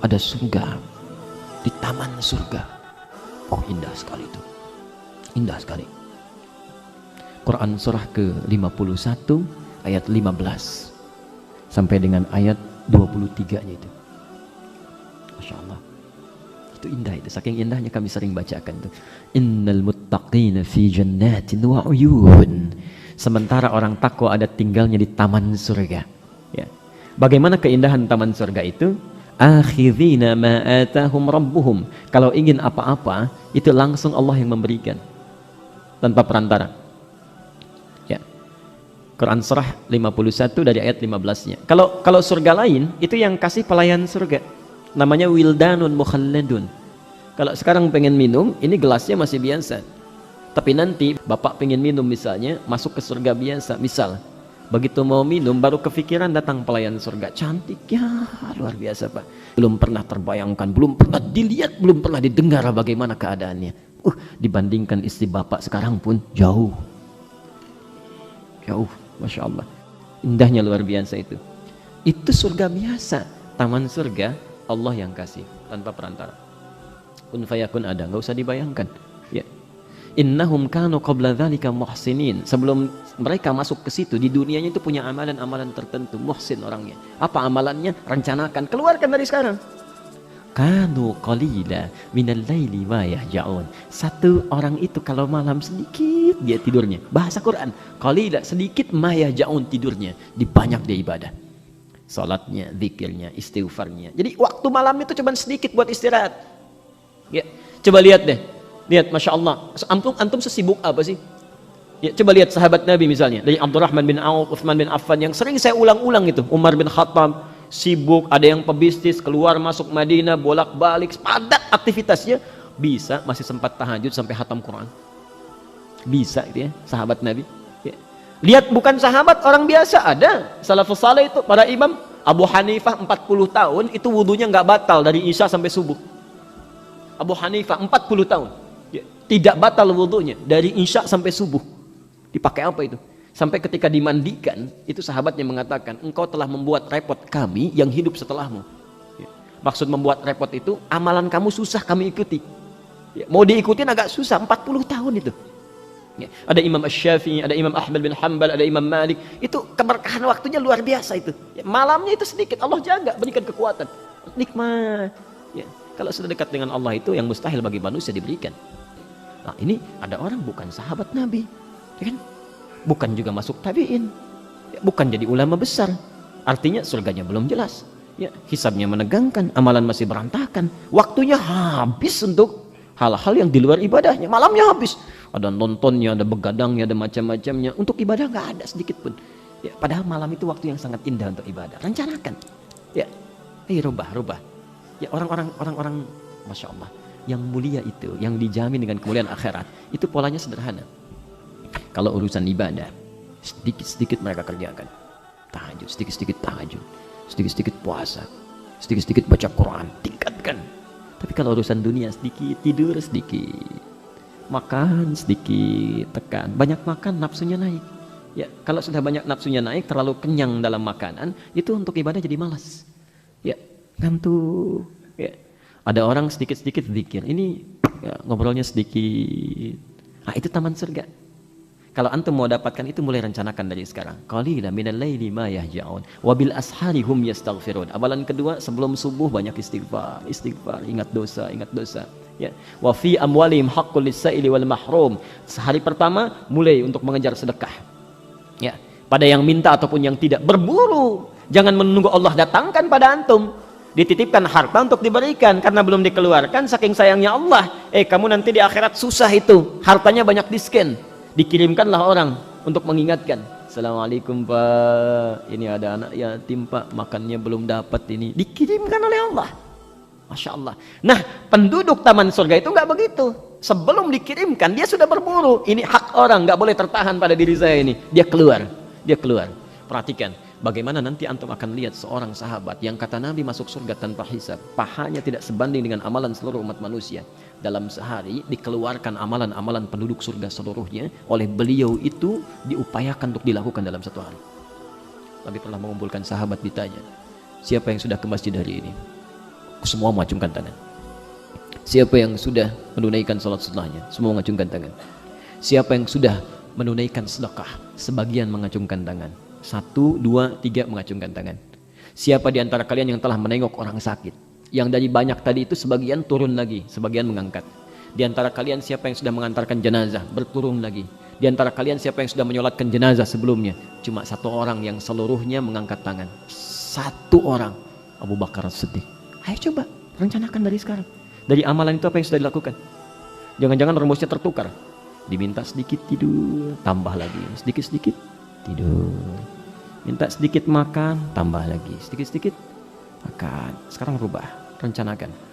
ada surga, di taman surga. Oh, indah sekali itu, indah sekali. Quran surah ke-51 ayat 15 sampai dengan ayat 23-nya itu. Masya Allah, itu indah itu, saking indahnya kami sering bacakan itu. Innal muttaqina fi jannatin wa uyun. Sementara orang takwa ada tinggalnya di taman surga. Ya. Bagaimana keindahan taman surga itu? Akhirina ma atahum rabbuhum. Kalau ingin apa-apa, itu langsung Allah yang memberikan tanpa perantara. Ya. Quran surah 51 dari ayat 15-nya. Kalau surga lain, itu yang kasih pelayan surga. Namanya wildanun mukhalladun. Kalau sekarang pengen minum, ini gelasnya masih biasa. Tapi nanti bapak pengen minum misalnya, masuk ke surga biasa, misal begitu mau minum baru kepikiran datang pelayan surga, cantik ya, luar biasa Pak, belum pernah terbayangkan, belum pernah dilihat, belum pernah didengar bagaimana keadaannya. Dibandingkan istri bapak sekarang pun jauh, Masya Allah, indahnya luar biasa itu surga biasa. Taman surga Allah yang kasih tanpa perantara, kun fayakun ada, nggak usah dibayangkan ya. Innahum kanu qabla dzalika muhsinin. Sebelum mereka masuk ke situ, di dunianya itu punya amalan-amalan tertentu. Muhsin orangnya. Apa amalannya? Rencanakan, keluarkan dari sekarang. Kanu qalila minal laili ma yahja'un. Satu orang itu kalau malam sedikit dia tidurnya. Bahasa Quran, qalila sedikit ma yahja'un tidurnya, dibanyak dia ibadah. Salatnya, zikirnya, istighfarnya. Jadi waktu malam itu cuma sedikit buat istirahat. Ya, coba lihat deh. Lihat, Masya Allah, antum sesibuk apa sih? Ya, coba lihat sahabat Nabi misalnya, dari Abdurrahman bin Auf, Utsman bin Affan, yang sering saya ulang-ulang itu. Umar bin Khattab, sibuk, ada yang pebisnis, keluar masuk Madinah, bolak-balik, padat aktivitasnya, bisa masih sempat tahajud sampai khatam Quran. Bisa itu ya, sahabat Nabi. Ya. Lihat, bukan sahabat, orang biasa ada. Salafus saleh itu, para imam. Abu Hanifah 40 tahun, itu wudunya nggak batal dari Isya sampai subuh. Abu Hanifah 40 tahun. Tidak batal wudunya dari Isya sampai subuh. Dipakai apa itu? Sampai ketika dimandikan, itu sahabatnya mengatakan, engkau telah membuat repot kami yang hidup setelahmu. Maksud membuat repot itu, amalan kamu susah kami ikuti. Mau diikutin agak susah, 40 tahun itu. Ada Imam Asy-Syafi'i, ada Imam Ahmad bin Hanbal, ada Imam Malik. Itu keberkahan waktunya luar biasa itu. Malamnya itu sedikit, Allah jaga, berikan kekuatan. Nikmat. Kalau sudah dekat dengan Allah itu yang mustahil bagi manusia diberikan. Nah, ini ada orang bukan sahabat Nabi, ya kan? Bukan juga masuk tabi'in, bukan jadi ulama besar. Artinya surganya belum jelas. Ya, hisabnya menegangkan, amalan masih berantakan. Waktunya habis untuk hal-hal yang di luar ibadahnya. Malamnya habis. Ada nontonnya, ada begadangnya, ada macam-macamnya. Untuk ibadah nggak ada sedikit pun. Ya, padahal malam itu waktu yang sangat indah untuk ibadah. Rencanakan. Ya, rubah. Ya, orang-orang Masya Allah, yang mulia itu, yang dijamin dengan kemuliaan akhirat, itu polanya sederhana. Kalau urusan ibadah, sedikit-sedikit mereka kerjakan. Tahajud, sedikit-sedikit tahajud, sedikit-sedikit puasa, sedikit-sedikit baca Quran, tingkatkan. Tapi kalau urusan dunia sedikit, tidur sedikit, makan sedikit, tekan. Banyak makan, nafsunya naik. Ya, kalau sudah banyak nafsunya naik, terlalu kenyang dalam makanan, itu untuk ibadah jadi malas. Ya, ngantuk. Ya. Ada orang sedikit-sedikit zikir, ini ya, ngobrolnya sedikit. Nah, itu taman surga. Kalau antum mau dapatkan itu, mulai rencanakan dari sekarang. Qalila minal laili ma yahja'un wa bil ashari hum yastaghfirun. Amalan kedua, sebelum subuh banyak istighfar, ingat dosa. Ya. Wa fi amwalihim haqqul lis-sa'ili wal mahrum. Sehari pertama mulai untuk mengejar sedekah. Ya, pada yang minta ataupun yang tidak, berburu. Jangan menunggu Allah datangkan pada antum. Dititipkan harta untuk diberikan karena belum dikeluarkan, saking sayangnya Allah. Kamu nanti di akhirat susah itu, hartanya banyak di-scan, dikirimkanlah orang untuk mengingatkan. Assalamualaikum Pak, ini ada anak yatim Pak, makannya belum dapat, ini dikirimkan oleh Allah. Masya Allah. Nah, penduduk taman surga itu nggak begitu. Sebelum dikirimkan dia sudah berburu. Ini hak orang, nggak boleh tertahan pada diri saya ini. Dia keluar. Perhatikan. Bagaimana nanti antum akan lihat seorang sahabat yang kata Nabi masuk surga tanpa hisab, pahanya tidak sebanding dengan amalan seluruh umat manusia. Dalam sehari dikeluarkan amalan-amalan penduduk surga seluruhnya, oleh beliau itu diupayakan untuk dilakukan dalam satu hari. Nabi pernah mengumpulkan sahabat, ditanya, siapa yang sudah ke masjid hari ini? Semua mengacungkan tangan. Siapa yang sudah menunaikan salat sunnahnya, semua mengacungkan tangan. Siapa yang sudah menunaikan sedekah, sebagian mengacungkan tangan. 1, 2, 3 mengacungkan tangan. Siapa di antara kalian yang telah menengok orang sakit? Yang dari banyak tadi itu sebagian turun lagi, sebagian mengangkat. Di antara kalian siapa yang sudah mengantarkan jenazah, berturun lagi. Di antara kalian siapa yang sudah menyolatkan jenazah sebelumnya? Cuma 1 orang yang seluruhnya mengangkat tangan. 1 orang, Abu Bakar As-Siddiq. Ayo coba rencanakan dari sekarang. Dari amalan itu apa yang sudah dilakukan? Jangan-jangan rumusnya tertukar. Diminta sedikit tidur, tambah lagi. Sedikit-sedikit tidur. Minta sedikit makan, tambah lagi. Sedikit-sedikit makan. Sekarang rubah, rencanakan.